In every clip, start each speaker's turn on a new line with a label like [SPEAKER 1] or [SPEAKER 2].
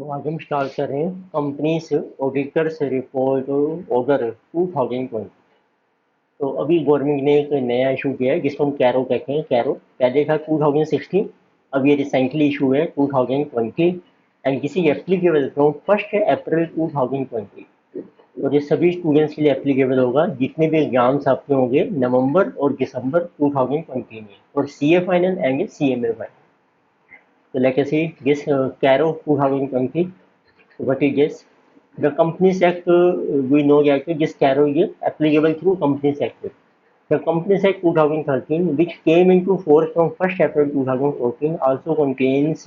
[SPEAKER 1] तो आज हम स्टार्ट कर रहे हैं कंपनीज ऑडिटर्स रिपोर्ट ऑर्डर 2020। तो अभी गवर्नमेंट ने एक नया इशू किया है जिसको हम कैरो कहते हैं। कैरो पहले था 2016, अब ये रिसेंटली इशू है 2020 and this is applicable from 1 अप्रैल 2020। और ये सभी स्टूडेंट्स के लिए एप्लीकेबल होगा जितने भी एग्जाम्स आपके होंगे नवंबर और दिसंबर 2020 में, और C A final and C M A final. तो let us see this CARO 2020, what is this? The Companies Act, we know that this carry is applicable through Companies Act. The Companies Act 2013, which came into force from 1st April 2014, also contains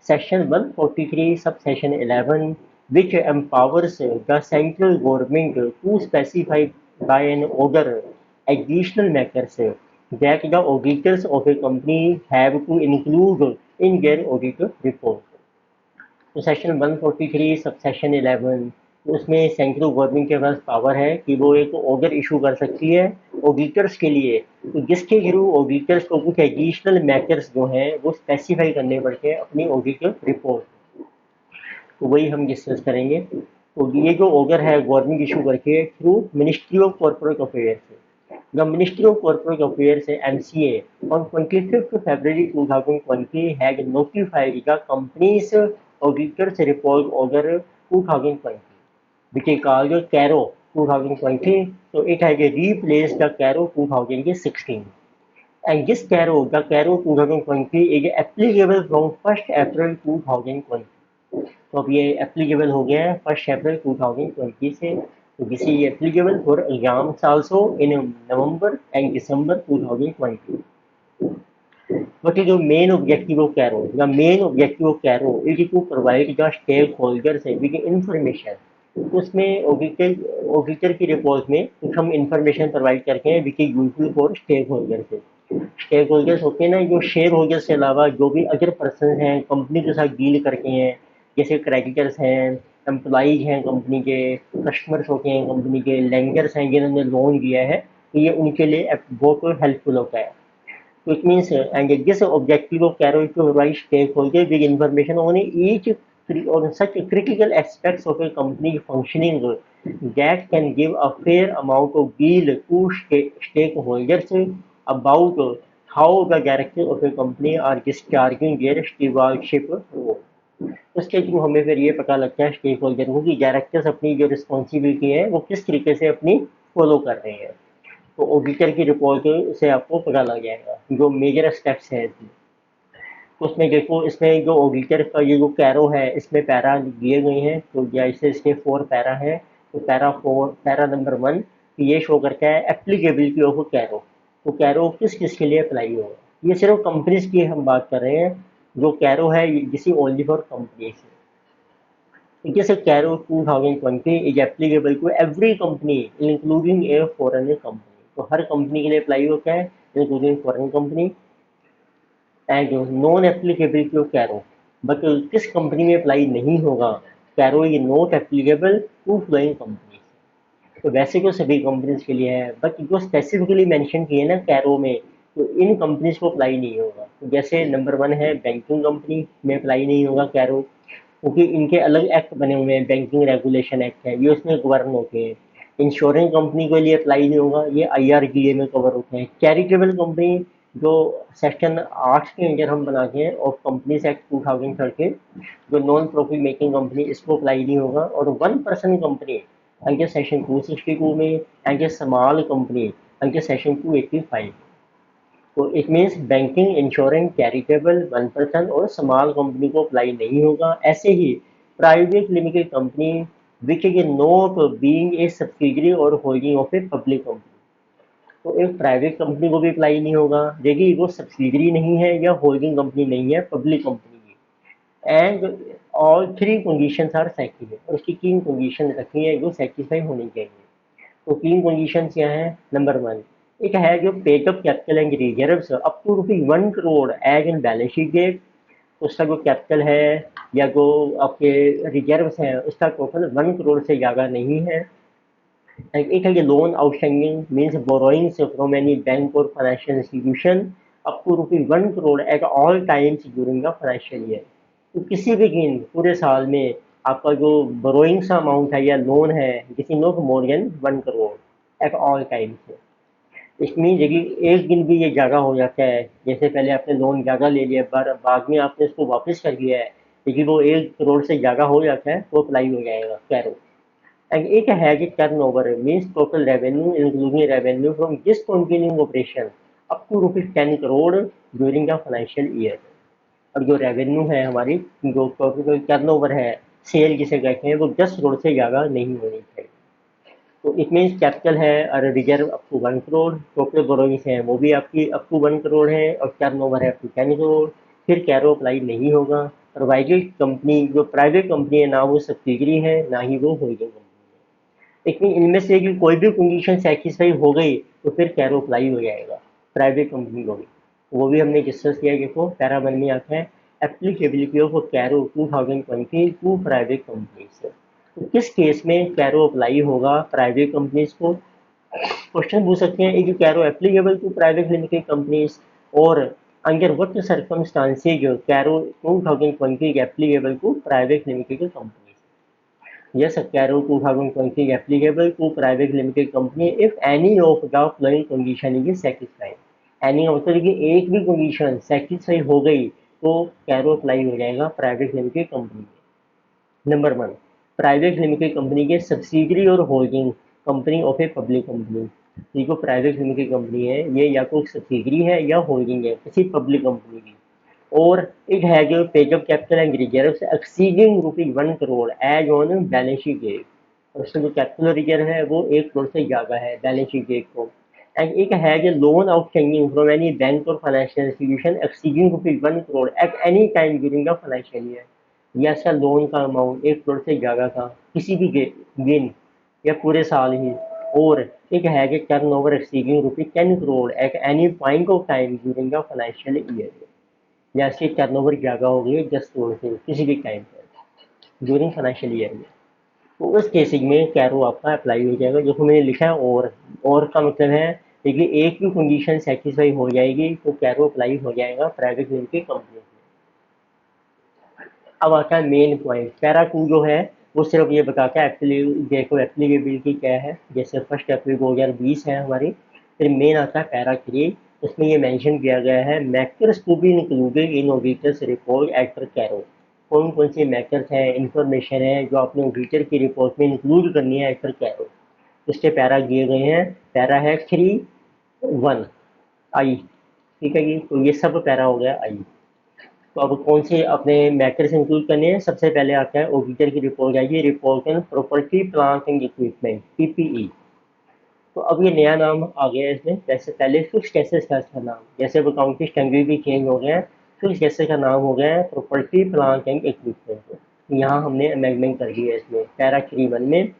[SPEAKER 1] Section 143, subsection 11, which empowers the central government to specify by an order additional matters that the auditors of a company have to include in their audit report। तो section 143 subsection 11, उसमें central government के पास power है कि वो एक order issue कर सकती है ऑडिटर्स के लिए, तो जिसके थ्रू ऑडिटर्स को कुछ एडिशनल मैटर्स जो हैं वो स्पेसिफाई करने पड़ते हैं अपनी ऑडिट रिपोर्ट। तो वही हम डिस्कस करेंगे। तो ये जो ऑर्डर है गवर्नमेंट इशू करके through ministry of corporate affairs. The Ministry of Corporate Affairs (MCA) on 25th February 2020 had notified the company's auditor's report order 2020, which is called CARO 2020. So it has replaced the CARO 2016. And this CARO, the CARO 2020, is applicable from 1st April 2020. तो अब ये applicable हो गया है 1 अप्रैल 2020 से। तो this is applicable for exams also in November and December 2020। What is the main objective of CARO? The main objective of CARO is to provide the stakeholders with information। उसमें auditor की report में कुछ हम information provide करते हैं which is useful for stakeholders. Stakeholders होते हैं ना, जो शेयर होल्डर्स के अलावा जो भी अदर पर्सन हैं कंपनी के साथ डील करते हैं, जैसे क्रेडिटर्स हैं, एम्प्लॉइज हैं कंपनी के, कस्टमर्स होते हैं कंपनी के, लेंडर्स हैं जिन्होंने लोन दिया है, तो ये उनके लिए बहुत हेल्पफुल होता है। So it means, and this objective of CARO is to provide stakeholders with information on on such critical aspects of a company functioning that can give a fair amount of deal to stakeholders about how the directors of a company are discharging their stewardship role। उसके through हमें फिर ये पता लगता है stake holder को कि directors अपनी जो रिस्पॉन्सिबिलिटी है वो किस तरीके से अपनी फॉलो कर रहे हैं। तो ऑडिटर की रिपोर्ट से आपको पता लग जाएगा जो मेजर स्टेप्स हैं इसमें। तो उसमें देखो, इसमें जो ऑडिटर का ये जो कैरो है इसमें पैरा दिए गए हैं, तो जैसे इसके 4 पैरा हैं। तो पैरा नंबर 1 ये शो करता है एप्लीकेबिलिटी ऑफ कैरो। तो कैरो किस किस के लिए अप्लाई होगा, ये सिर्फ कंपनीज की हम बात कर रहे हैं। जो कैरो है this is only for companies. जैसे CARO 2020 is applicable to every company including a foreign company. तो हर कंपनी के लिए अप्लाई होता है including foreign company. And non applicability of CARO, but किस कंपनी में अप्लाई नहीं होगा, CARO is not applicable to flowing company. तो वैसे तो सभी कंपनीज के लिए है, बट जो स्पेसिफिकली मेंशन किए ना कैरो में, तो इन कंपनीज को अप्लाई नहीं होगा। तो जैसे नंबर 1 है बैंकिंग कंपनी में अप्लाई नहीं होगा कैरो, क्योंकि इनके अलग एक्ट बने हुए हैं, बैंकिंग रेगुलेशन एक्ट है, ये उसमें गवर्न होते हैं। इंश्योरेंस कंपनी के लिए अप्लाई नहीं होगा, ये IRDA में कवर होते हैं। चैरिटेबल कंपनी जो सेक्शन 8 के अंदर हम बनाते हैं ऑफ कंपनीज एक्ट 2013, जो नॉन प्रॉफिट मेकिंग कंपनी, इसको अप्लाई नहीं होगा। और 1 पर्सन कंपनी अंडर सेक्शन 262 में, and small company under section 285। तो it means banking, insurance, charitable, 1 person और स्मॉल कंपनी को अप्लाई नहीं होगा। ऐसे ही private limited company which is not being a subsidiary और holding of a public company. तो एक प्राइवेट कंपनी को भी अप्लाई नहीं होगा, देखिए वो सब्सिडरी नहीं है या होल्डिंग कंपनी नहीं है, पब्लिक कंपनी की। And all 3 conditions are satisfied, और उसकी 3 कंडीशन रखी है जो सेटिस्फाई होनी चाहिए। तो 3 कंडीशंस क्या है। नंबर 1 एक है जो paid up capital and reserves up to ₹1 crore as in balance sheet date. तो उसका जो कैपिटल है या जो आपके रिजर्व्स हैं उसका टोटल 1 करोड़ से ज़्यादा नहीं है। एंड एक है ये loan outstanding means borrowings from any bank और financial institution up to ₹1 crore at all times during the financial year. तो किसी भी दिन पूरे साल में आपका जो बोरोइंग्स अमाउंट है या लोन है किसी no more than 1 crore at all times. इसमें यदि एक दिन भी ये ज़्यादा हो जाता है, जैसे पहले आपने लोन ज़्यादा ले लिया पर बाद में आपने उसको वापस कर दिया है, लेकिन वो 1 करोड़ से ज़्यादा हो जाता है तो अप्लाई हो जाएगा कैरो। एंड एक है कि turnover means total revenue including revenue from this continuing operation up to ₹10 crore during the financial year. और जो रेवेन्यू है हमारी, जो टोटल टर्न ओवर है, सेल जिसे कहते हैं, वो 10 करोड़ से ज़्यादा नहीं होनी चाहिए। तो इट मीन्स कैपिटल है और reserve up to 1 crore, total borrowings है वो भी आपकी अप टू 1 करोड़ है और टर्न ओवर है अप टू 10 करोड़। फिर कैरो अप्लाई नहीं होगा। प्रोवाइडेड कंपनी जो प्राइवेट कंपनी है ना वो सब्सिडरी है ना ही वो होल्डिंग कंपनी है, लेकिन इनमें से कि कोई भी कंडीशन सेटिस्फाई हो गई तो फिर कैरो अप्लाई हो जाएगा प्राइवेट कंपनी को भी। वो भी हमने डिस्कस किया। देखो पैरा वन में आता है applicability of CARO 2020 to private companies. तो किस केस में कैरो अप्लाई होगा प्राइवेट कंपनीज को? क्वेश्चन पूछ सकते हैं, is CARO applicable to private limited companies और under what circumstances CARO 2020 applicable to private limited companies? Yes, Carol 2020 is applicable to private limited company if any of the following condition is satisfied. Any मतलब कि एक भी condition satisfy हो गई तो Cairo apply हो जाएगा प्राइवेट लिमिटेड कंपनी में। नंबर 1, प्राइवेट लिमिटेड कंपनी के सब्सिडरी और holding company of a public company. ये जो प्राइवेट लिमिटेड कंपनी है ये या तो सब्सिडरी है या होल्डिंग है किसी पब्लिक कंपनी की, और it has a page of capital and reserves exceeding ₹1 crore as on balance sheet date. और उसका जो कैपिटल रिजर्व है वो 1 करोड़ से ज़्यादा है बैलेंस शीट डेट को। And it has a loan outstanding from any bank और financial institution exceeding ₹1 crore at any time during the financial year. या इसका लोन का अमाउंट 1 करोड़ से ज़्यादा था किसी भी दिन या पूरे साल ही, और एक has a turn over exceeding ₹10 crore at any point of time during the financial year. जैसे टर्नओवर ज़्यादा हो गई 10 करोड़ से किसी भी टाइम पर ड्यूरिंग फाइनेंशियल ईयर में, तो उस केसिंग में कैरो आपका अप्लाई हो जाएगा। जो मैंने लिखा है और का मतलब है देखिए एक भी कंडीशन सेटिस्फाई हो जाएगी तो कैरो अप्लाई हो जाएगा प्राइवेट लिमिटेड कंपनी में। अब आता है मेन पॉइंट। पैरा 2 जो है वो सिर्फ ये बताता है देखो एप्लीकेबिलिटी क्या है, जैसे 1 अप्रैल 2020 है हमारी। फिर मेन आता है पैरा 3, उसमें ये मेंशन किया गया है matters to be included in auditor's report as per CARO. कौन कौन से मैटर्स हैं, इंफॉर्मेशन है जो आपने ऑडिटर की रिपोर्ट में इंक्लूड करनी है एज पर कैरो। उसके पैरा दिए गए हैं। पैरा है 3(1) आई, ठीक है जी। तो ये सब पैरा हो गया आई। तो अब कौन से अपने मैटर्स इंक्लूड करने हैं? सबसे पहले आता है ऑडिटर की रिपोर्ट आएगी, report on property plant and equipment PPE. तो अब ये नया नाम आ गया है इसमें। जैसे पहले फिक्स्ड एसेट्स था इसका नाम, जैसे अब अकाउंट की स्टैंडर्ड भी चेंज हो गया है, फिक्स्ड एसेट का नाम हो गया है प्रॉपर्टी प्लांट एंड इक्विपमेंट। यहाँ हमने अमेंडमेंट कर दिया है इसमें पैरा 3(1) में।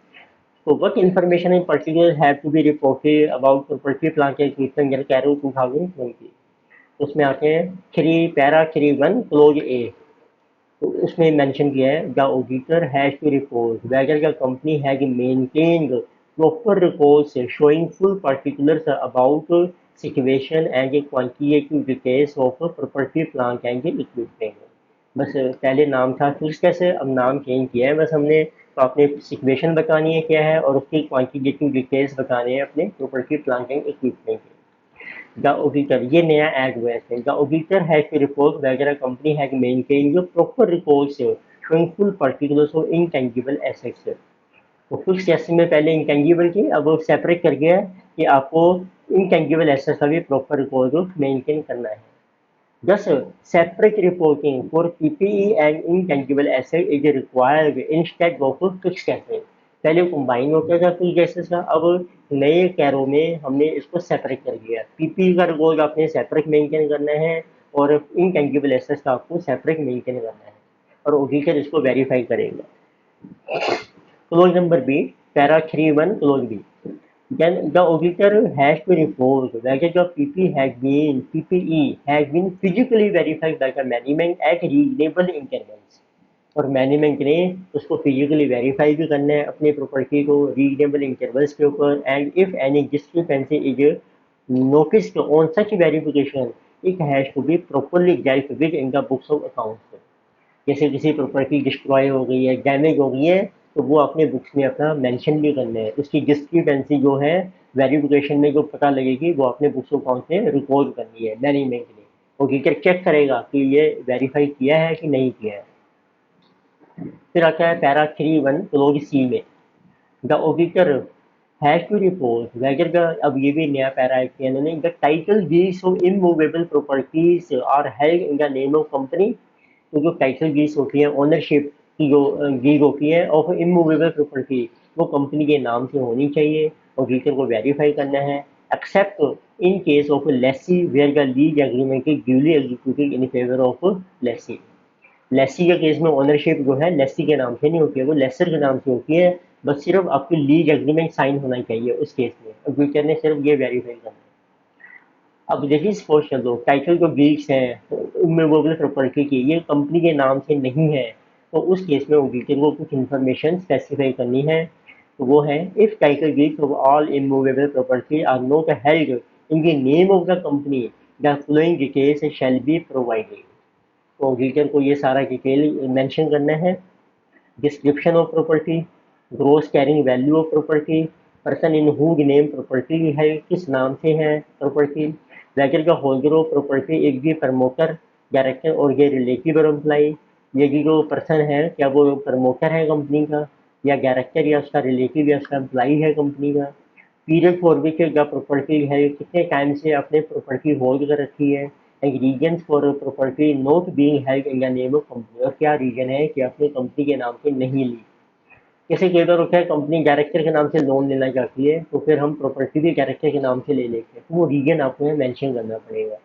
[SPEAKER 1] तो what information in particular have to be reported about property plant and equipment in CARO 2020? उसमें आते हैं पैरा 3(1) क्लोज ए। तो उसमें मेंशन किया है the auditor has to report whether the company has maintained proper records showing full particulars about situation and quantitative details of property plant and equipment. बस पहले नाम था फिक्स कैसे, अब नाम चेंज किया है बस हमने। तो आपने सिचुएशन बतानी है क्या है और उसकी क्वांटिटेटिव डिटेल्स बताने हैं अपने प्रॉपर्टी प्लांट एंड इक्विपमेंट के। The auditor, ये नया ऐड हुआ है इसमें। The auditor has to report whether a company has maintained the proper records showing full particulars of intangible assets। तो फिक्स एसेट में पहले इंटेंजिबल थी, अब वो सेपरेट कर गया है कि आपको इंटेंजिबल एसेट का भी प्रॉपर रिकॉर्ड मेंटेन करना है। Thus, separate reporting for PPE and intangible asset is required instead of fixed asset। पहले कंबाइन होता था कुछ गैसेस का, अब नए कैरो में हमने इसको सेपरेट कर दिया। पीपीई का रिकॉर्ड आपने सेपरेट मेंटेन करना है और इनटेंजिबल एसेट्स का आपको सेपरेट मेंटेन करना है, और ऑडिटर इसको वेरीफाई करेगा। Clause number B, para 3(1) clause B. Then the auditor has to report whether the PPE has been physically verified by the management at reasonable intervals। और management ने उसको फिजिकली वेरीफाई भी करना है अपनी प्रॉपर्टी को रीजनेबल इंटरवल्स के ऊपर। And if any discrepancy is noticed on such verification it has to be properly dealt with in the books of accounts. जैसे किसी प्रॉपर्टी डिस्ट्रॉय हो गई है, डैमेज हो गई है, तो वो अपने बुक्स में अपना मेंशन भी करना है। उसकी डिस्क्रिपेंसी जो है वेरिफिकेशन में जो पता लगेगी वो अपने बुक्स अकाउंट में रिकॉर्ड करनी है मैनेजमेंट ने। ऑडिटर चेक करेगा कि ये वेरीफाई किया है कि नहीं किया है। फिर आता है पैरा 3(1) क्लोज सी में, the auditor has to report whether the, अब ये भी नया पैरा ऐड किया इन्होंने, the title deeds of immovable properties are held in the name of company. तो जो टाइटल डीड्स होती है, ओनरशिप की जो डीड होती है ऑफ इमूवेबल प्रॉपर्टी, वो कंपनी के नाम से होनी चाहिए। ऑडिटर को वेरीफाई करना है, except in case of lessee where the lease agreement is duly executed in favour of lessee. Lessee के केस में ओनरशिप जो है लेसी के नाम से नहीं होती है, वो लेसर के नाम से होती है। बस सिर्फ आपकी लीज एग्रीमेंट साइन होना चाहिए उस केस में, ऑडिटर ने सिर्फ ये वेरीफाई करना है। अब देखिए सपोज कर लो टाइटल जो डीड्स हैं इमूवेबल प्रॉपर्टी की ये कंपनी के नाम से नहीं है, तो उस केस में ऑडिटर को कुछ इन्फॉर्मेशन स्पेसिफाई करनी है। तो वो है, if title deeds of all immovable property are not held in the name of the company, the following details shall be provided. तो ऑडिटर को ये सारा डिटेल मेंशन करना है। Description of property, gross carrying value of property, person in whose name property है, किस नाम से है प्रॉपर्टी, whether the holder of property एक भी प्रमोटर, डायरेक्टर और ये रिलेटिव और एम्प्लाई, ये जो पर्सन है क्या वो प्रमोटर है कंपनी का, या डायरेक्टर या उसका रिलेटिव या उसका एम्प्लाई है कंपनी का, period for which the property है, कितने टाइम से आपने प्रॉपर्टी होल्ड कर रखी है, and reason for property not being held in the name of company, और क्या रीजन है कि आपने कंपनी के नाम से नहीं ली। जैसे कई बार होता है कंपनी डायरेक्टर के नाम से लोन लेना चाहती है, तो फिर हम प्रॉपर्टी भी डायरेक्टर के नाम से ले लेते हैं, तो वो रीजन आपको मेंशन करना पड़ेगा।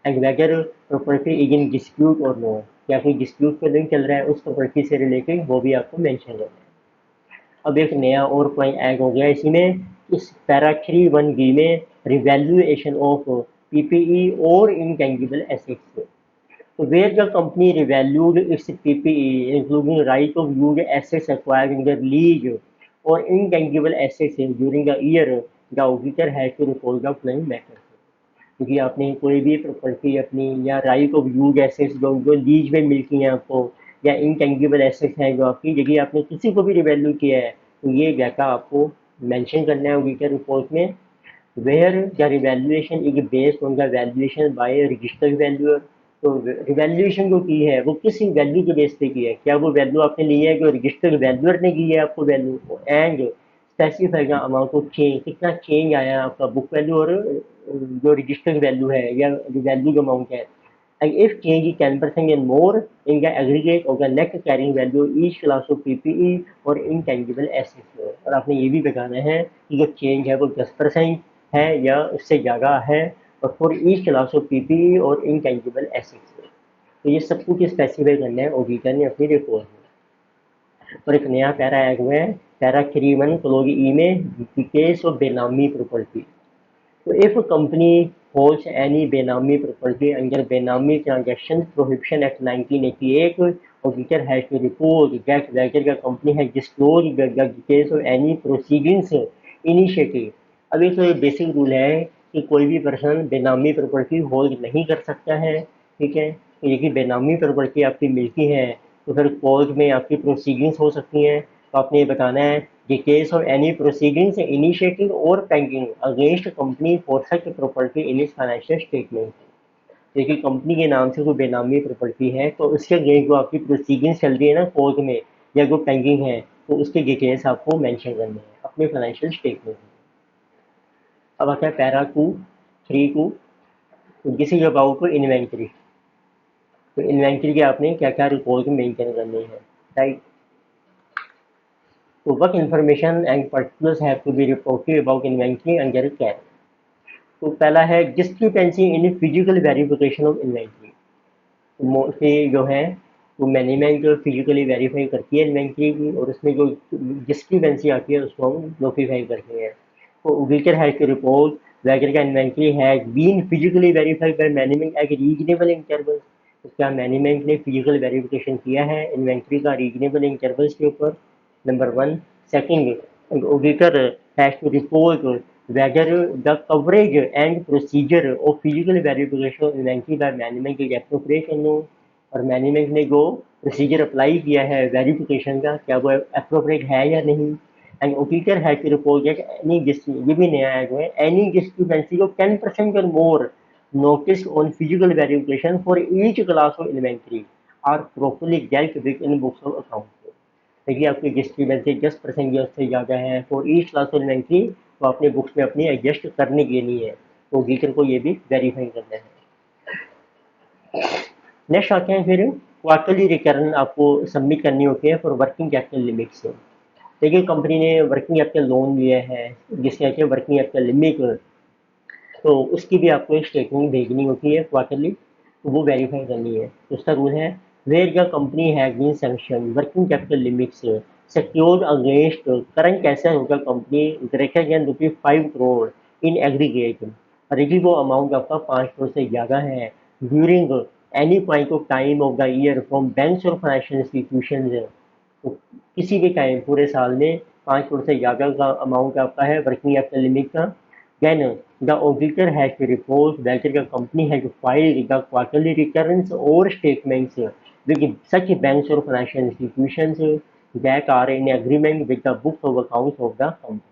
[SPEAKER 1] And whether property is in dispute or no, या कोई डिस्प्यूट तो नहीं चल रहा है उस प्रॉपर्टी से रिलेटेड, वो भी आपको मेंशन करना है। अब एक नया और पॉइंट ऐड हो गया इसी में, इस पैरा 3(1)(b) में रिवैल्यूएशन ऑफ पीपीई और intangible assets. So where the company revalued its PPE, including right of use assets acquired in the lease or intangible assets during the year, the auditor has to report the following matters. क्योंकि आपने कोई भी property अपनी या right of use assets जो जो lease में मिलती हैं आपको, या इनटेंजिबल एसेट्स हैं जो आपकी, यदि आपने किसी को भी रिवैल्यू किया है तो ये डाटा आपको मेंशन करना है ऑडिटर रिपोर्ट में। Where the revaluation is based on the valuation by registered valuer. तो रिवैल्यूएशन जो की है वो किस वैल्यू के बेस पे की है, क्या वो वैल्यू आपने ली है जो रजिस्टर्ड वैल्यूअर ने की है आपको value, and specify the amount of change, कितना चेंज आया है आपका बुक वैल्यू और जो रजिस्टर्ड वैल्यू है या वैल्यू जो अमाउंट है। And if change is 10% and more in the aggregate of the net carrying value each class of PPE और intangible assets, और आपने ये भी बताना है कि जो चेंज है वो 10% है या उससे ज़्यादा है, और for each class of PPE और इनटेंजिबल एसेट्स। तो ये सब कुछ स्पेसिफाई करना है ऑडिटर ने अपनी रिपोर्ट में। और एक नया पैरा ऐड हुआ है पैरा 3(1) क्लोज ई में, केस ऑफ बेनामी प्रॉपर्टी। तो if company holds any Benami property under Benami Transaction Prohibition Act 1988, auditor has to report that whether the company has disclosed the details of any proceedings initiative। अब ये तो basic rule है कि कोई भी person बेनामी property hold नहीं कर सकता है, ठीक है। तो ये कि बेनामी प्रॉपर्टी आपकी मिलती है तो फिर कोर्ट में आपकी प्रोसीडिंग्स हो सकती हैं। तो आपने ये बताना है the case of any proceedings initiated or pending against company for such property in its financial statement। देखिए कंपनी के नाम से कोई बेनामी प्रॉपर्टी है तो उसके अगेंस्ट जो आपकी प्रोसीडिंग्स चल रही है ना कोर्ट में, या जो पेंडिंग है, तो उसके डिटेल्स आपको मेंशन करने हैं अपने फाइनेंशियल स्टेटमेंट में। अब आता है para 2(3)(2), this is about inventory. तो इन्वेंट्री के आपने क्या क्या रिकॉर्ड मेंटेन करने हैं, right. So what information and particulars have to be reported about inventory under CARE? तो पहला है discrepancy in physical verification of inventory. तो मोस्टली जो है वो मैनेजमेंट जो फिजिकली वेरीफाई करती है इन्वेंट्री की, और उसमें जो डिस्क्रिपेंसी आती है उसको हम नोटिफाई करते हैं। तो auditor has to report whether the inventory has been physically verified by management at reasonable intervals. तो क्या मैनेजमेंट ने फिजिकल वेरिफिकेशन किया है इन्वेंट्री का रीजनेबल इंटरवल्स के ऊपर, number 1। Second, auditor has to report whether the coverage and procedure of physical verification of inventory by management is appropriate or no, और management ने जो प्रोसीजर अप्लाई किया है वेरिफिकेशन का, क्या वो अप्रोप्रिएट है या नहीं। And auditor has to report that any ये भी नया है जो है, एनी डिस्क्रिपेंसी ऑफ 10% और मोर noticed on physical verification for each class of inventory are properly dealt with in books of account। देखिए आपकी डिस्क्रिपेंसी 10% या उससे ज़्यादा है for each class of inventory, तो आपने बुक्स में अपनी एडजस्ट करने के लिए है, तो ऑडिटर को ये भी वेरीफाई करना है। नेक्स्ट आते हैं फिर क्वार्टरली रिटर्न आपको सबमिट करनी होती है फॉर वर्किंग कैपिटल लिमिट से। देखिए कंपनी ने वर्किंग कैपिटल लोन लिया है जिसके कहते हैं वर्किंग कैपिटल लिमिट, तो उसकी भी आपको एक स्टेटमेंट भेजनी होती है क्वार्टरली, तो वो वेरीफाई करनी है। तो उसका रूल है where the company has been sanction working capital limits secured against current asset of the company greater than ₹5 crore in aggregate, और यदि वो अमाउंट आपका 5 करोड़ से ज़्यादा है during any point of time of the year from banks और financial institutions, तो किसी भी टाइम पूरे साल में 5 करोड़ से ज़्यादा का अमाउंट आपका है वर्किंग कैपिटल लिमिट का, then the auditor has to report whether the company has filed the quarterly returns or statements with such banks or financial institutions that are in agreement with the books of accounts of the company।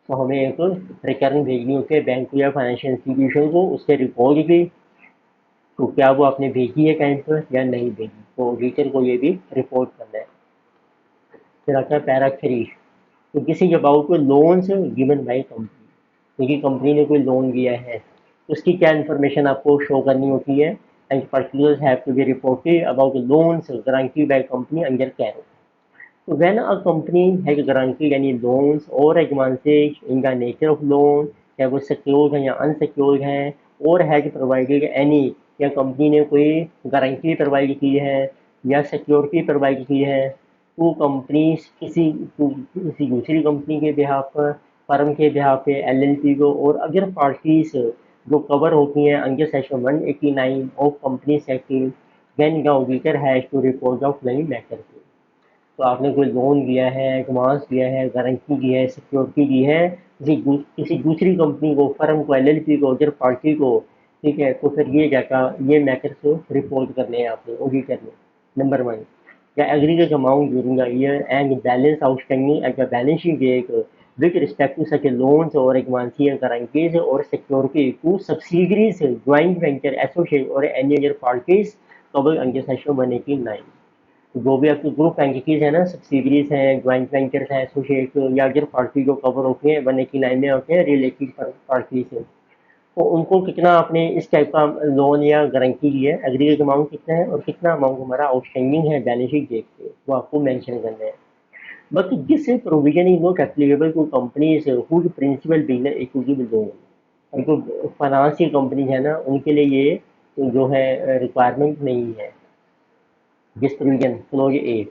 [SPEAKER 1] तो हमें एक return भेजनी होती है bank को या financial institution को, उसके रिपोर्ट की, तो क्या वो आपने भेजी है टाइम पर या नहीं भेजी, तो ऑडिटर को ये भी रिपोर्ट करना है। फिर आता है पैरा 3, तो this is about loans given by company. देखिए कंपनी ने कोई लोन दिया है तो उसकी क्या इन्फॉर्मेशन आपको शो करनी होती है, and particulars have to be reported about loans guarantee by company under CARO. So when a company has guaranteed any loans or advances in the nature of loan, चाहे वो secured है या unsecured है, और has provided any, या company ने कोई guarantee provide की है या सिक्योरिटी प्रोवाइड की है, तो कंपनी किसी दूसरी कंपनी के बिहाफ पर, फर्म के बिहाफ पे, एलएलपी को और अदर पार्टीज जो कवर होती हैं under section 189 of company act, then the auditor has to report the following matter. तो आपने कोई लोन दिया है, एडवांस दिया है, गारंटी दी है, सिक्योरिटी दी है किसी दूसरी कंपनी को, फर्म को, एलएलपी को, अदर पार्टी को, ठीक है, तो फिर ये ये मैटर को रिपोर्ट करने हैं आपने ऑडिटर में। Number 1, the aggregate amount during the year and balance outstanding at the balance sheet date with respect to such loans or advances, guarantees or security to subsidiaries, joint venture, associate or any other parties covered under section 189। जो भी आपकी group entities है ना, subsidiaries हैं, joint ventures हैं, associate या other party जो cover होते हैं 189 में होते हैं रिलेटेड पार्टी से, तो उनको कितना आपने इस टाइप का लोन या गारंटी दी है, एग्रीगेट अमाउंट कितना है और कितना अमाउंट हमारा आउटस्टैंडिंग है बैलेंस शीट डेट पे, वो आपको मेंशन करना है। But this provision is not applicable to companies whose principal business equity loan. और जो फाइनेंस की कंपनी है ना, उनके लिए ये जो है रिक्वायरमेंट नहीं है this provision clause a.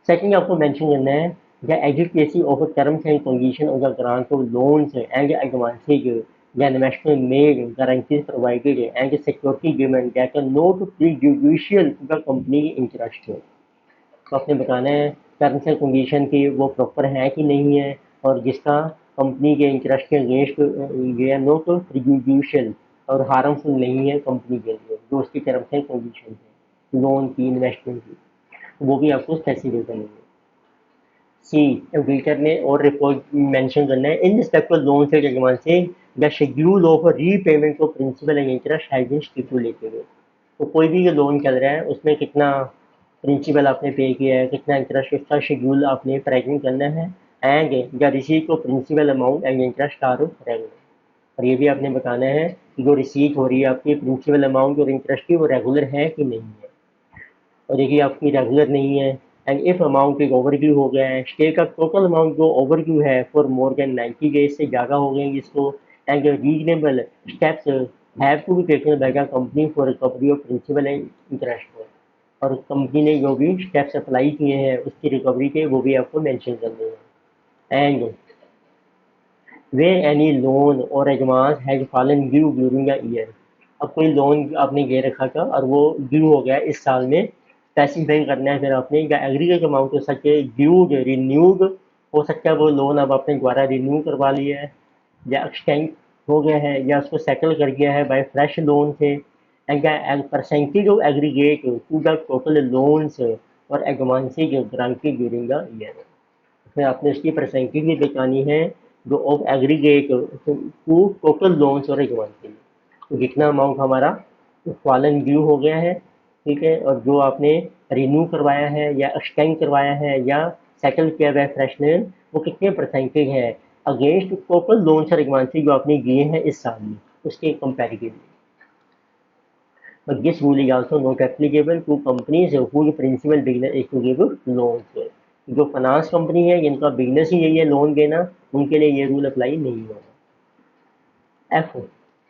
[SPEAKER 1] Second आपको मेंशन करना है the adequacy of terms and condition of the grant of loans and advances या investment made, guarantees provided and security given that are not prejudicial to the company interest. तो आपने बताना है terms and condition की वो proper है कि नहीं है, और जिसका कंपनी के इंटरेस्ट के अगेंस्ट ये आर नॉट प्रीजुडिशियल और हार्मफुल नहीं है कंपनी के लिए, जो उसकी टर्म्स एंड कंडीशन है लोन की, इन्वेस्टमेंट की, वो भी आपको स्पेसिफाई करनी है। सी, ऑडिटर ने और रिपोर्ट मेंशन करना है इन रिस्पेक्ट ऑफ लोन से एडवांस से the schedule of repayment of principal and interest has been stipulated. तो कोई भी ये लोन चल रहा है उसमें कितना प्रिंसिपल आपने पे किया है, कितना इंटरेस्ट, इसका शेड्यूल आपने प्रेजेंट करना है, and the receipt of principal amount and interest are regular. और ये भी आपने बताना है कि जो रिसीट हो रही है आपकी प्रिंसिपल अमाउंट और इंटरेस्ट की वो रेगुलर है कि नहीं है, और देखिए आपकी रेगुलर नहीं है, एंड इफ अमाउंट एक ओवरड्यू हो गया है, स्टे का टोटल अमाउंट जो ओवरड्यू है फॉर मोर देन 90 डेज से ज़्यादा हो गए इसको, and reasonable steps have to be taken by the company for recovery of principal and interest. और कंपनी ने जो भी स्टेप्स अप्लाई किए हैं उसकी रिकवरी के वो भी आपको मेंशन करने हैं। एंड वे एनी लोन और advance has fallen due during the year. अब कोई लोन आपने ले रखा था और वो ड्यू हो गया इस साल में, स्पेसिफाई करना है फिर आपने या एग्रीगेट अमाउंट हो सके ड्यूड रिन्यूड, हो सकता है वो लोन अब आपने दोबारा रिन्यू करवा लिया है या एक्सटेंड हो गया है या उसको सेटल कर दिया है बाय फ्रेश लोन से, and percentage of aggregate to the total loans or advances granted during the year. फिर आपने इसकी परसेंटेज भी बतानी है जो of aggregate to total loans और एडवांसेज, तो जितना अमाउंट हमारा फॉलन ड्यू हो गया है, ठीक है, और जो आपने रिन्यू करवाया है या एक्सटेंड करवाया है या सेटल किया हुआ है फ्रेश में, वो कितने परसेंटेज है अगेंस्ट टोटल लोन्स और एडवांसेज जो आपने दिए हैं इस साल में, उसके comparatively. But this rule is also not applicable to companies whose principal business is to give loans. जो फाइनेंस कंपनी है जिनका बिजनेस ही यही है लोन देना, उनके लिए ये रूल अप्लाई नहीं होगा। F,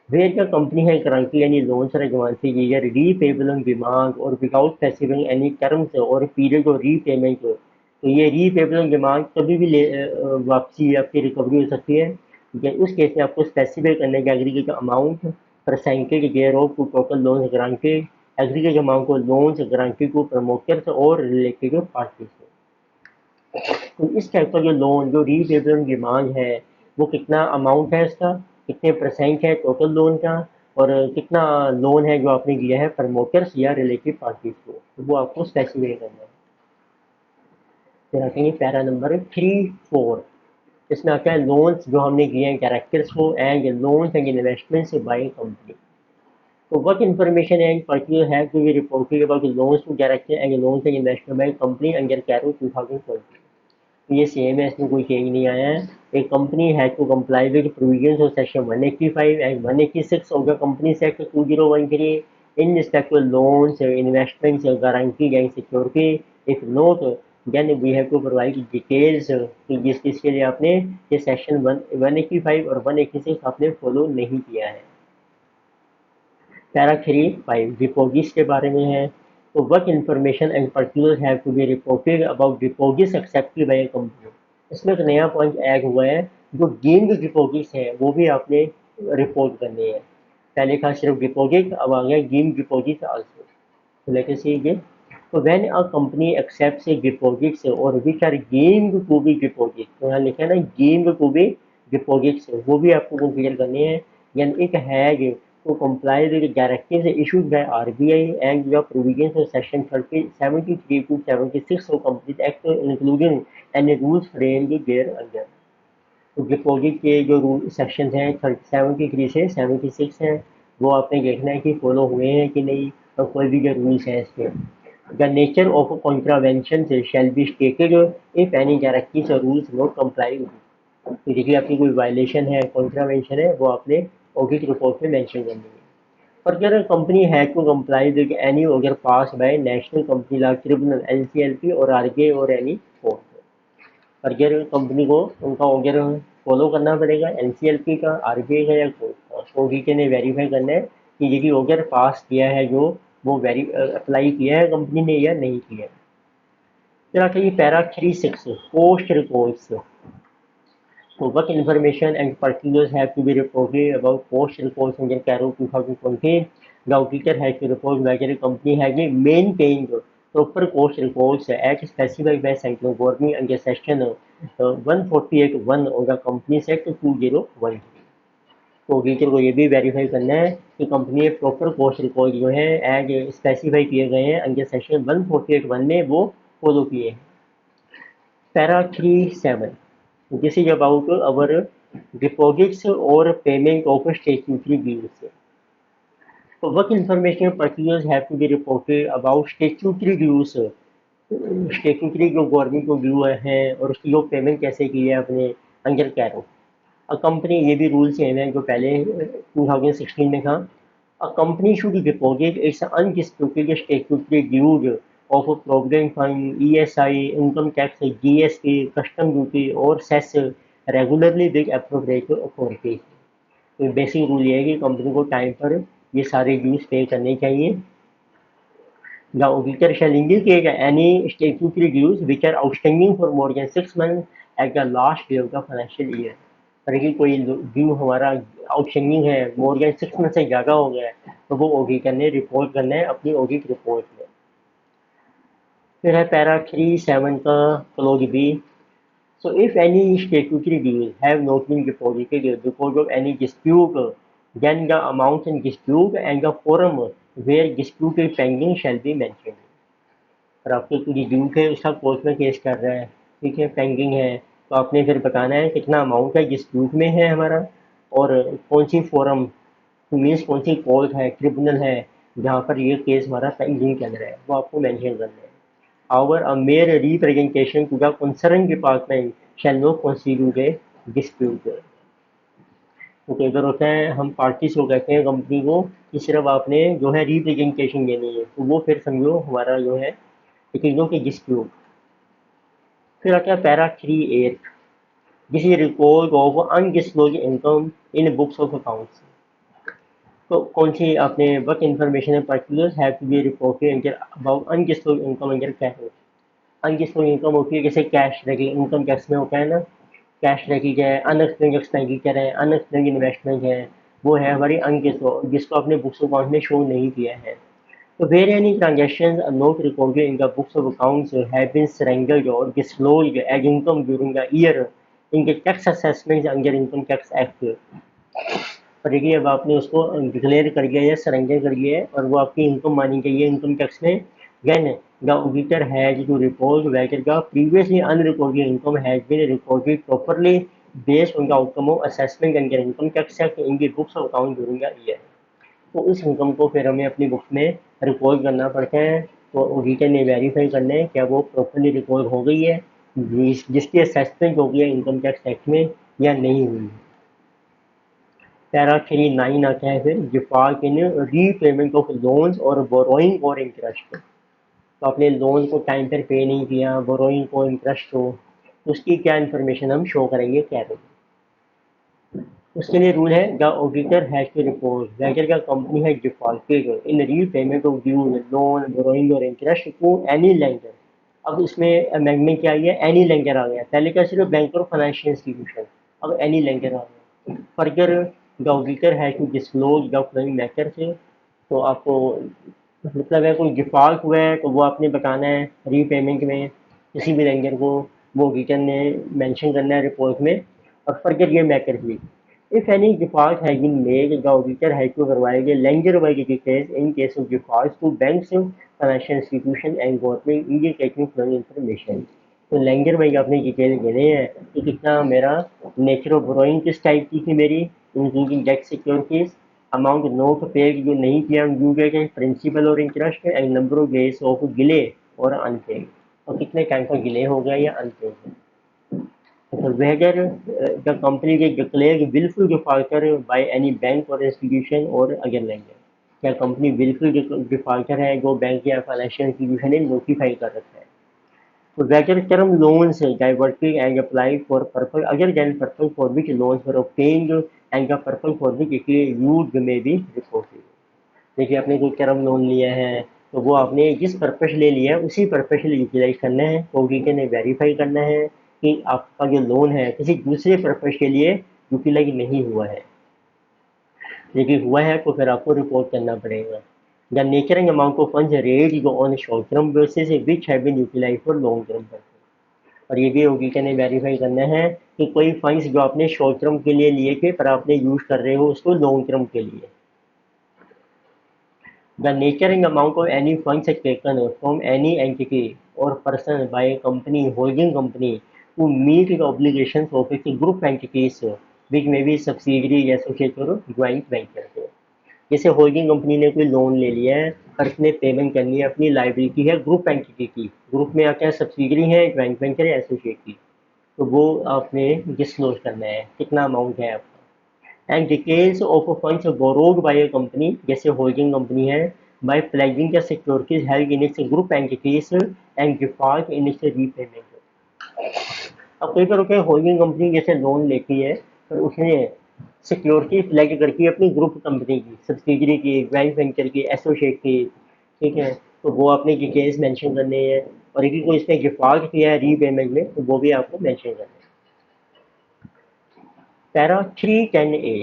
[SPEAKER 1] where the company has granted any loans or advances either repayable on demand or without specifying any terms or period of repayment, तो ये repayable on demand कभी भी वापसी आपकी रिकवरी हो सकती है, उस केस में आपको स्पेसिफाई करने के aggregate amount, percentage there of to total loans granted, aggregate amount को लोन्स ग्रांटेड टू प्रमोटर्स और रिलेटेड पार्टीज। तो इस टाइप का जो लोन जो रीपेबल डिमांड है वो कितना अमाउंट है इसका, कितने परसेंट है टोटल लोन का, और कितना लोन है जो आपने दिया है प्रमोटर्स या रिलेटेड पार्टीज को, तो वो आपको स्पेसिफाई करना है। फिर रखेंगे पैरा नंबर 3-4, इसमें आता है लोन्स जो हमने दिए हैं डायरेक्टर्स को and loans and investments by company. तो what information and particular have to be reported about the loans to director and loans and investment by company under CARO 2020? ये सेम है, इसमें कोई चेंज नहीं आया है। एक company has to comply with provisions of section 185 and 186 of the companies act 2013 in respect to loans, investments, guarantees and security. If not then we have to provide details कि जिस जिसके लिए आपने ये सेक्शन 185 और 186 आपने फॉलो नहीं किया है। पैरा 3-5 डिपॉजिट्स के बारे में है। तो what information and particulars have to be reported about deposits accepted by a company? इसमें एक नया पॉइंट ऐड हुआ है, जो गेम्ड डिपॉजिट्स हैं वो भी आपने रिपोर्ट करने हैं। पहले था सिर्फ डिपॉजिट, अब आ गया गेम डिपॉजिट आल्सो। तो लेट अस सी ये, तो when a company accepts deposits और which are gamed to be deposit, तो यहाँ लिखा है ना गेम्ड टू बी डिपॉजिट्स, वो भी आपको कंसीडर करने हैं। यानी it has to comply with the directives issued by RBI and the provisions of Section 73 to 76 of Companies Act, including any rules framed thereafter. तो डिपॉजिट के जो रूल सेक्शन हैं 73 से 76 हैं, वो आपने देखना है कि फॉलो हुए हैं कि नहीं, और कोई भी जो रूल्स हैं इसके। The nature of contravention shall be stated if any directives और रूल्स नॉट कंप्लाई विद। तो देखिए आपकी कोई वायलेशन है, कॉन्ट्रावेंशन है, वो आपने ऑडिट रिपोर्ट में मेंशन करनी है। और अगर कंपनी है टू कंप्लाई विद एनी अगर pass by National Company Law Tribunal NCLT और RBI और एनी कोर्ट, अगर कंपनी को उनका अगर फॉलो करना पड़ेगा NCLT का, RBI का या कोर्ट का, तो ऑडिटर ने वेरीफाई करना है कि यदि अगर पास किया है जो वो अप्लाई किया है कंपनी ने या नहीं किया है। फिर आता है para 3-6 post reports. So what information and particulars have to be reported about post reports under CARO 2020? The auditor has to report whether a company has maintained proper cost reports as specified by central government under section 148(1) of the Companies Act 2013। तो auditor को ये भी verify करना है कि company ने proper cost record जो है एज स्पेसिफाई किए गए हैं अंडर सेक्शन 148(1) में वो फॉलो किए हैं। Para 3-7, this is about our deposits or payment of statutory dues. So what information particulars have to be reported about statutory dues? Statutory जो गवर्नमेंट को ड्यू है और उसकी जो पेमेंट कैसे की है अपने अंडर कैरो। अ कंपनी, ये भी रूल सेम है जो पहले 2016 में था। A company should deposit its undisputed statutory dues of provident fund, ESI, income tax, GST, custom duty और cess regularly with appropriate authority. तो बेसिक रूल ये है कि कंपनी को टाइम पर ये सारे ड्यूज पे करने चाहिए। The auditor shall indicate any statutory dues which are outstanding for more than 6 months at the last day of the financial year। अगर कोई ड्यू हमारा आउटस्टैंडिंग है, मोर देन 6 मंथ से ज़्यादा हो गया है, तो वो ऑडिटर ने रिपोर्ट करना है अपनी ऑडिट रिपोर्ट में। फिर है पैरा 3-7 का clause B. So if any statutory dues have not been deposited because of any dispute, then the amounts in dispute and the forum where disputed pending shall be mentioned. और आपके कोई duet है, उसका court में case कर रहा है, ठीक है, पेंडिंग है, तो आपने फिर बताना है कितना अमाउंट है डिस्प्यूट में है हमारा, और कौन सी फोरम मीन्स कौन सी कोर्ट है, ट्रिब्यूनल है जहाँ पर ये केस हमारा पेंडिंग चल रहा है, वो आपको मेंशन करना है। However, a mere representation to the concerned department shall not constitute a dispute। तो कई बार होता है हम पार्टीज को कहते हैं कंपनी को कि सिर्फ आपने जो है रिप्रेजेंटेशन देनी है, तो वो फिर समझो हमारा जो है it is not a dispute. फिर आता है para 3(8), this is record of undisclosed income in books of accounts. तो कौन सी आपने what information particulars have to be reported under about undisclosed income under cash. Undisclosed income होती है जैसे कैश रखी इनकम टैक्स में होता है ना, कैश रखी है, अनएक्सप्लेन्ड एक्सपेंडिचर है, अनएक्सप्लेन्ड इन्वेस्टमेंट है, वो है हमारी अनडिस्क्लोज्ड, जिसको आपने बुक्स ऑफ अकाउंट में शो नहीं किया है। तो where any transaction are not recorded in the books of accounts have been surrendered और disclosed as income during the year in the tax assessment under income tax act. और देखिए अब आपने उसको डिक्लेयर कर दिया है, सरेंडर कर दिया है, और वो आपकी इनकम मानी गई है इनकम टैक्स में। When the auditor has to report whether the previously unrecorded income has been recorded properly based on the outcome of assessment under income tax act in the books of account during the year। तो इस income को फिर हमें अपनी books में record करना पड़ता है। तो ऑडिटर ने वेरीफाई करना है क्या वो प्रॉपरली रिकॉर्ड हो गई है, जिसकी असेसमेंट हो गई है इनकम टैक्स एक्ट में या नहीं हुई। पैरा 3(9) आता है फिर default in repayment of loans और बोरोइंग और इंटरेस्ट। तो आपने लोन को टाइम पर पे नहीं किया, बोरोइंग को इंटरेस्ट हो, तो उसकी क्या इन्फॉर्मेशन हम शो करेंगे कैरो। उसके लिए रूल है the auditor has to report whether the company has defaulted in repayment of dues loan borrowing और इंटरेस्ट टू एनी लेंडर। अब इसमें अमेंडमेंट क्या आई है, एनी लेंडर आ गया, पहले क्या सिर्फ बैंक और फाइनेंशियल इंस्टीट्यूशन, अब एनी लेंडर आ गया। Further the auditor has to disclose the following matter से। तो आपको मतलब है कोई डिफ़ॉल्ट हुआ है तो वो आपने बताना है रीपेमेंट में किसी भी लेंडर को, वो ऑडिटर ने मेंशन करना है रिपोर्ट में। और फर्दर ये मैटर भी if any default has been made the auditor has to provide a lender wise details in case of default to banks financial institution and government indicating flowing information. तो lender wise आपने detail देने हैं कि कितना मेरा nature of borrowing किस type की थी मेरी, including debt securities, amount not paid जो नहीं किया ड्यू के प्रिंसिपल और interest, and number of days of delay और अनपेड, और कितने टाइम का डिले हो गया या अनपेड। तो whether the company is declared willful defaulter by any bank or institution or again lender। क्या कंपनी बिल्कुल डिफॉल्टर है जो बैंक या फाइनेंशियल इंस्टीट्यूशन ने नोटिफाई कर रखा है। तो whether term loans diverted and applied for purpose other than purpose for which loans were obtained and the purpose for which it is used may be reported। देखिए आपने कोई term loan लिया है तो वो आपने जिस पर्पस ले लिया है उसी पर्पस के लिए यूटिलाइज करना है। ऑडिटर ने वेरीफाई करना है कि आपका जो लोन है किसी दूसरे पर्पस के लिए यूटिलाइज नहीं हुआ है, यदि हुआ है तो फिर आपको रिपोर्ट करना पड़ेगा। The nature and amount of funds raised on short term basis which have been utilised for long term purpose. और ये भी ऑडिटर ने वेरीफाई करना है कि कोई फंड्स जो आपने शॉर्ट टर्म के लिए लिए थे पर आपने यूज कर रहे हो उसको लॉन्ग टर्म के लिए। The nature and amount of any funds taken from any entity or person by a company holding company to meet the obligations of its group entities which may be subsidiary, associate और joint venture। जैसे holding company ने कोई loan ले लिया है और इसने payment करनी है अपनी लाइबिलिटी है ग्रुप एंटिटी की, ग्रुप में क्या सब्सिडरी है, ज्वाइंट वेंचर या एसोसिएट की, तो वो आपने डिस्क्लोज करना है कितना अमाउंट है आपका। And details of funds borrowed by a company, जैसे होल्डिंग कंपनी है, by pledging the securities held in its group entities and default in its repayment. अब कई बार होता है होल्डिंग कंपनी जैसे लोन लेती है पर उसने सिक्योरिटी प्लेज करके अपनी ग्रुप कंपनी की, सब्सिडरी की, ज्वाइंट वेंचर की, एसोसिएट की, ठीक है, तो वो आपने डिटेल्स मेंशन करने हैं। और यदि कोई इसने डिफॉल्ट किया है रीपेमेंट में तो वो भी आपको मेंशन करना है। पैरा 310A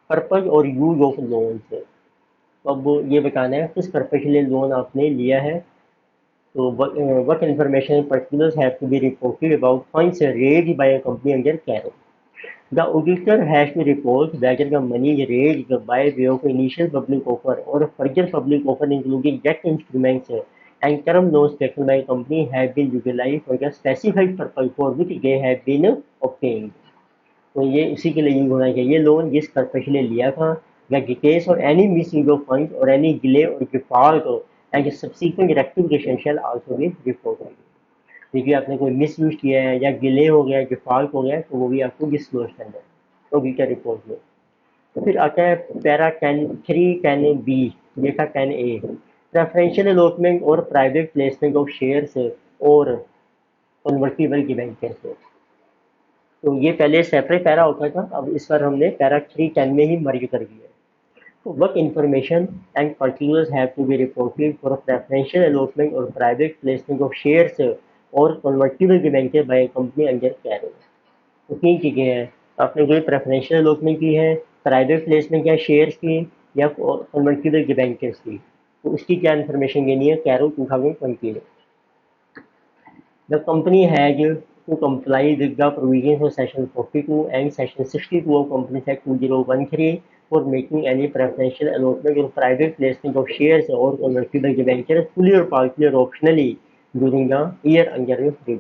[SPEAKER 1] पर्पज और यूज ऑफ लोन्स। तो अब ये बताना है किस पर्पज के लिए लोन आपने लिया है। तो what information particulars have to be reported about funds raised by a company under CARO. The auditor has to report whether the money raised by way of initial public offer or further public offer including debt instruments and term loans taken by a company have been utilized for the specified purpose for which they have been obtained. तो ये उसी के लिए use होना चाहिए loan जिस purpose के लिए लिया था या डिटेल्स और any miss use of fund और एनी डिले और default and subsequent rectification shell also be reported. देखिए आपने कोई मिस यूज किया है या डिले हो गया डिफॉल्ट हो गया तो वो भी आपको डिस्क्लोज करना है ऑडिटर रिपोर्ट में। तो फिर आता है पैरा 10(3)(10)(b), ये था 10A, प्रेफरेंशियल अलॉटमेंट और प्राइवेट प्लेसमेंट ऑफ शेयर्स और कन्वर्टिबल डिबेंचर्स। तो ये पहले सेपरेट पैरा होता था, अब इस बार हमने पैरा 3(10) में ही मर्ज कर दिया है। तो what information and particulars have to be reported for a preferential allotment or private placement of shares और convertible debenture by a company under Carol? तो तीन चीज़ें हैं, आपने कोई प्रेफरेंशियल अलॉटमेंट की है, प्राइवेट प्लेसमेंट या शेयर्स की या कन्वर्टिबल डिबेंचर्स की, तो उसकी क्या इन्फॉर्मेशन देनी है कैरो 2020 में। The company has to comply with the provisions of Section 42 and Section 62 of Companies Act 2013 for making any preferential allotment or private placement of shares or convertible debentures fully or partially or optionally during the year under review।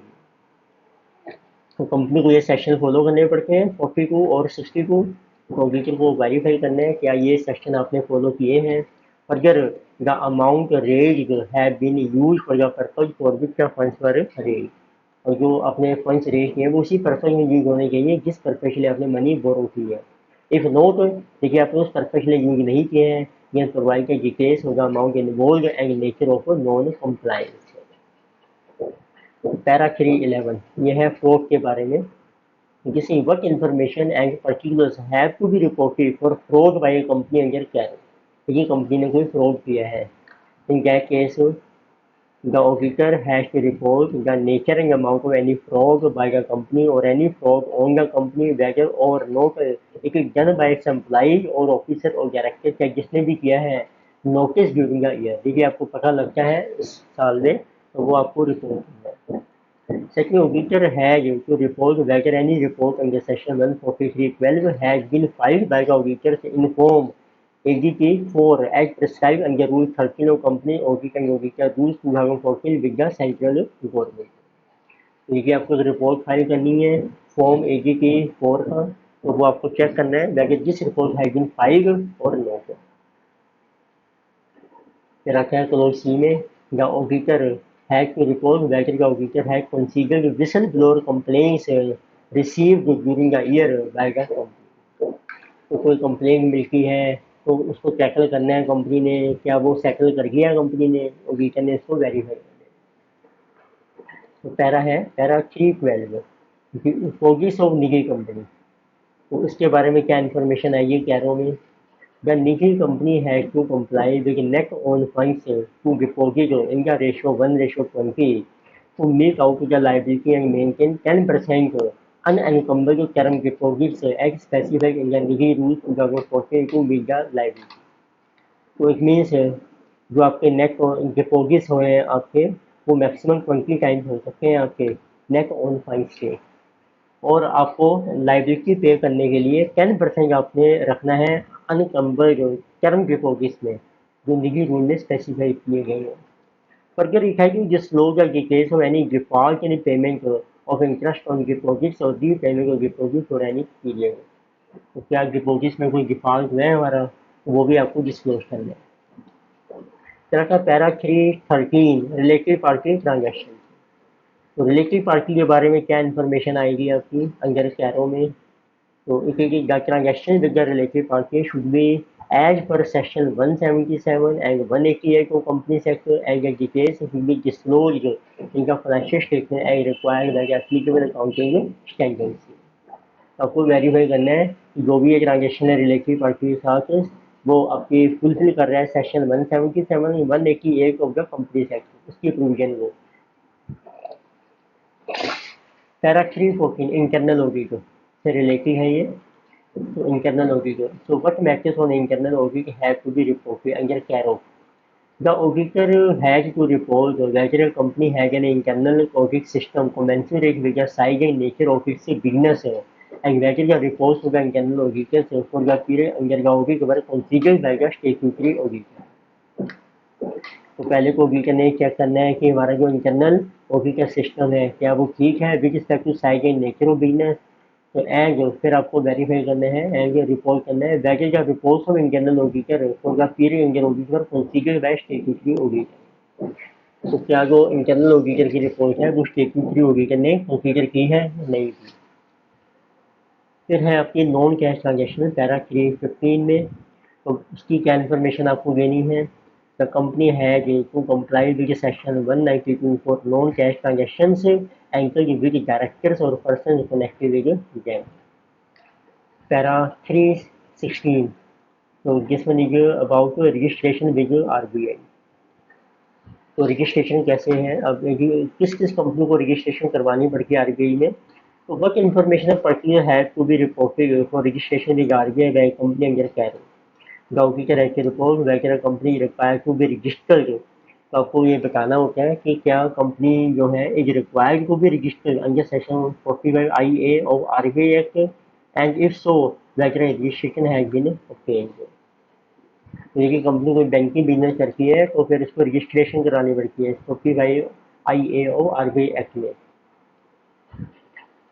[SPEAKER 1] तो company को ये section follow करने पड़ते हैं 42 और 62। Auditor को verify करना है क्या ये सेक्शन आपने फॉलो किए हैं। Further the amount raised have been used for the purpose for which the funds were raised, और जो अपने फंड्स रेज किए हैं वो उसी पर्पज में यूज होने चाहिए जिस पर्पज के लिए आपने मनी बोरो की है। इफ नॉट, देखिए आपने उस पर्पज के लिए यूज नहीं किए हैं, ये provide details of the amount involved and nature of non compliance. Para 3(11) ये है फ्रॉड के बारे में। किसी what information and particulars have to be reported for fraud by a company under Carol। ये कंपनी ने कोई फ्रॉड किया है, in that case the auditor has to report the nature and amount of any fraud by the company or any fraud on the company whether or not it is done by its employee or officer or director, चाहे जिसने भी किया है notice during the year. देखिए आपको पता लगता है इस साल में तो वो आपको रिपोर्ट करना है। Second, auditor has to report whether any report under section 143(12) has been filed by the auditor to inform AGT for as prescribed under Rule 13 of Company Audit and Auditor Rules 2014 with the central government। देखिए आपको report file करनी है form AGT 4 का, तो वो आपको check करना है वैसे जिस रिपोर्ट हैज बीन फाइल्ड और नॉट। फिर आता है क्लोज सी में the auditor has to report whether the auditor has considered whistleblower complaints received during the year by the company। तो कोई कंप्लेंट मिलती है तो उसको टैकल करना है कंपनी ने, क्या वो सेटल कर गया कंपनी ने, ऑडिटर ने इसको वेरीफाई करना है। तो पैरा है पैरा 3(12) फोगिस ऑफ निजी कंपनी। तो उसके बारे में क्या इन्फॉर्मेशन आई है कैरो में। The Niji company has to comply with net own funds to deposit in the ratio 1:20 to make out the liability and maintain 10% unencumbered term deposits as specified in the Niji Rules 2014 to meet the liability। तो it means जो आपके net deposits हुए हैं आपके वो maximum 20 times हो सकते हैं आपके नेट ओन फंड्स के, और आपको लाइबिलिटी पे करने के लिए 10% आपने रखना है अनकम्बर्ड टर्म डिपॉजिट्स में जो निजी रूल में स्पेसिफाई किए गए हैं। Further it has to disclose the details of any default in payment of interest on deposits और the payment of deposit for any period. तो क्या डिपॉजिट्स में कोई डिफॉल्ट हुआ है हमारा तो वो भी आपको डिस्क्लोज करना है। तरह का पैरा 3(13) रिलेटेड पार्टी ट्रांजेक्शन। तो रिलेटेड पार्टी के बारे में क्या इन्फॉर्मेशन आएगी आपकी अंदर कैरो में। तो the transaction with the related party should be as per section 177 and 188 of Companies Act and the details will be disclosed in the financial statement as required by the applicable accounting standards। आपको verify करना है कि जो भी ये transaction है related party के साथ वो आपकी फुलफिल कर रहा है section 177 188 of the companies act उसकी प्रोविजन को। पैरा 3(14) इंटरनल ऑडिट से रिलेटेड है ये। So internal auditor. So what matters on internal audit have to be reported under CARO। The auditor has to report whether a company has an internal audit system commensurate with the size and nature of its business and whether the reports to the internal auditors for the period under the audit were considered by the statutory auditor. तो पहले को auditor ने check करना है कि हमारा जो internal auditor system है क्या वो ठीक है with respect to size and nature of business. तो एंड फिर आपको वेरीफाई करना है एंड रिपोर्ट करना है whether the reports of internal auditor for the period under audit were considered by statutory auditor. तो क्या जो इंटरनल ऑडिटर की रिपोर्ट है वो स्टैट्यूटरी ऑडिटर ने कंसीडर की है नहीं की। फिर है आपकी नॉन कैश ट्रांजेक्शन पैरा 315 में। तो इसकी क्या इन्फॉर्मेशन आपको देनी है। The company has to comply with section 192 for non cash transactions anchored with directors और person connected with them. Para 316 तो this one is about registration with RBI. तो रजिस्ट्रेशन कैसे है अब किस किस कंपनी को रजिस्ट्रेशन करवानी पड़ती है आरबीआई में। तो what information particular had to be reported for registration with RBI by a company under CARO? The auditor has to report whether a company is required to be registered। तो आपको ये बताना होता है कि क्या कंपनी जो है is required to be registered under section 45 IA of RBI act and if so whether registration has been obtained। तो ये कंपनी कोई बैंकिंग बिजनेस करती है तो फिर इसको रजिस्ट्रेशन करानी पड़ती है 45 IA ऑफ RBI एक्ट में।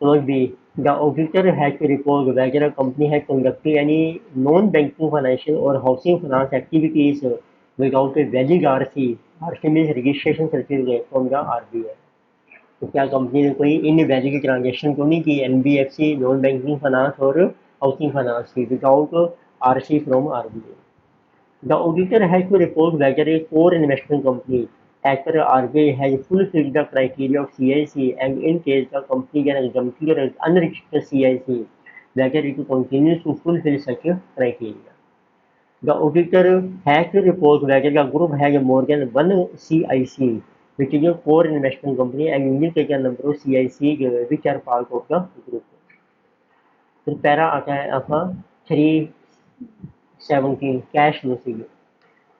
[SPEAKER 1] Clause B. The auditor has to report whether a company has conducted any non-banking financial or housing finance activities without a valid RC। RC means registration certificate from the RBI। तो क्या company ने कोई invalid transaction तो नहीं की NBFC non banking finance और housing finance की without RC from RBI। The auditor has to report whether a core investment company as per RBI has fulfilled the criteria of CIC and in case the company can exempt or unregistered CIC, whether it continues to fulfill such criteria. The auditor has to report whether the group has more than one CIC, which is a core investment company, and indicate the number of CIC which are part of the group। फिर para आता है आपका 317 cash flow.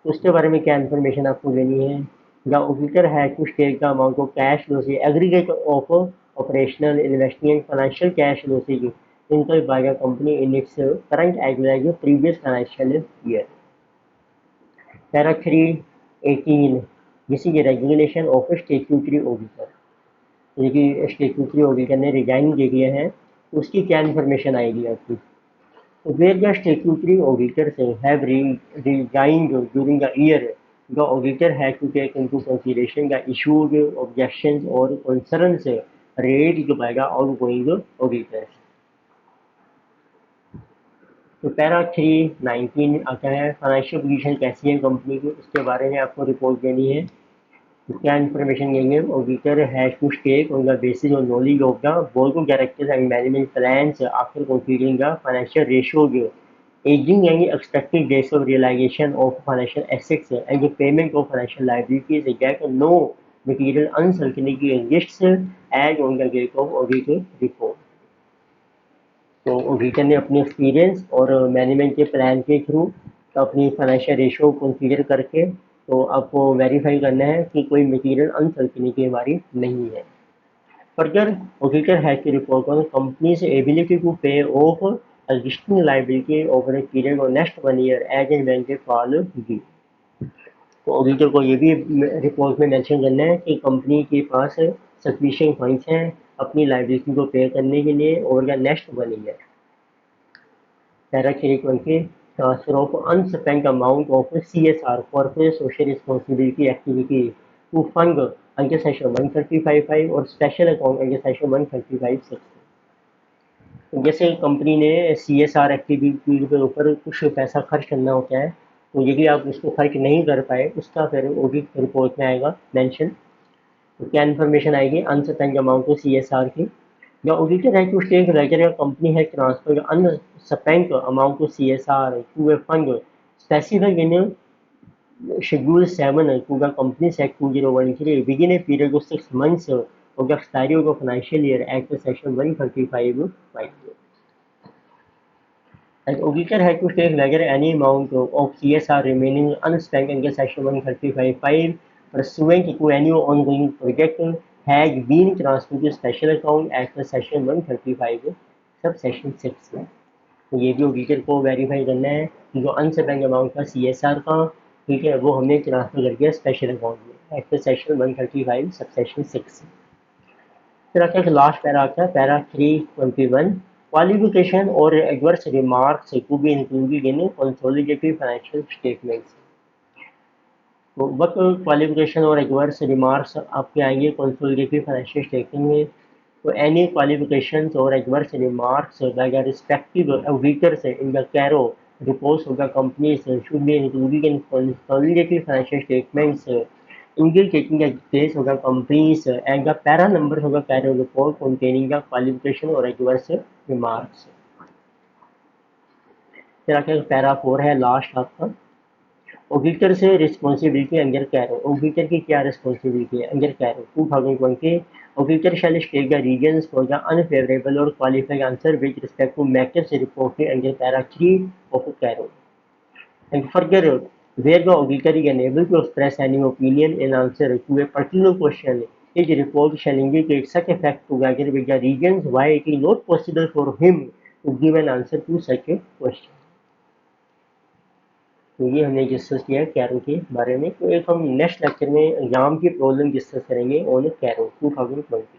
[SPEAKER 1] उसके बारे में क्या information आपको देनी है। The auditor has to state the amount of cash losses aggregate of operational investment financial cash losses incurred by the company in its current as well as previous financial year. Para 318 this is regulation of statutory auditor. देखिए statutory auditor ने resign दे दिया है तो उसकी क्या information आएगी आपकी। Where the statutory auditors have resigned during the year, the auditor has to take into consideration the issued objections or concerns raised by the outgoing auditors। तो पैरा 319 आता है फाइनेंशियल पोजीशन कैसी है कंपनी की उसके बारे में आपको रिपोर्ट देनी है। तो क्या इन्फॉर्मेशन देंगे। Auditor has to state on the basis of knowledge of the board of directors and management plans after considering the financial ratios aging and expected days of realization of financial assets and the payment of financial liabilities that no material uncertainty exists as on the date of audit report। तो auditor ने अपने experience और management के plan के through अपनी financial ratio को consider करके तो आपको वेरीफाई करना है कि कोई मटीरियल अनसर्टेनिटी हमारी नहीं है। Further auditor has to report on company's ability to pay off existing liability over a period of next 1 year as and when they fall due। तो ऑडिटर को ये भी रिपोर्ट में मेंशन करना है कि कंपनी के पास सफिशिएंट फंड्स हैं अपनी लाइबिलिटी को पे करने के लिए over the next 1 year. Para 320 transfer of unspent amount of CSR corporate social responsibility activity to fund under section 135(5) और स्पेशल अकाउंट अंडर सेक्शन 135(6)। जैसे कंपनी ने CSR एक्टिविटी के ऊपर कुछ पैसा खर्च करना होता है तो यदि आप उसको खर्च नहीं कर पाए उसका फिर ऑडिट रिपोर्ट में आएगा मेंशन। तो क्या इन्फॉर्मेशन आएगी अनस्पेंट अमाउंट ऑफ CSR की। The auditor has to state whether a company has transferred unspent amount of CSR to a fund specified in Schedule 7 to the Companies Act 2013 within a period of 6 months of the expiry of the financial year as per section 135(5). An auditor has to state whether any amount of CSR remaining unspent under section 135(5) pursuant to any ongoing project has been transferred to special account as per section 135(7). Sub section 6 में। तो ये भी auditor को verify करना है कि जो अनस्पेंड amount था CSR का, ठीक है, वो हमने ट्रांसफर कर दिया स्पेशल अकाउंट में as per section 135 sub section 6। फिर आता है लास्ट पैरा आता है पैरा 321, क्वालिफिकेशन और adverse remarks to be included in consolidated financial statements. तो वट क्वालिफिकेशन और एडवर्स रिमार्क्स आपके आएंगे कंसोलिडेटेड फाइनेंशियल स्टेटमेंट में। तो any qualifications or adverse remarks by the respective auditors in the CARO reports of the companies should be included in consolidated financial statements indicating the details of the companies and the para numbers of the CARO report containing the qualification or adverse remarks। फिर आगे para 4 है last आपका, auditor से responsibility under Cairo. Auditor की क्या responsibility है under CARO 2020? Auditor shall state the reasons for the unfavourable और qualified answer with respect to matters reported under para 3 of CARO. And further, where the auditor is unable to express any opinion in answer to a particular question, his report shall indicate such a fact together with the reasons why it is not possible for him to give an answer to such a question। तो ये हमने discuss किया है Cairo के बारे में। तो एक हम नेक्स्ट लेक्चर में एग्जाम की प्रॉब्लम डिस्कस करेंगे ऑन कैरो 2020।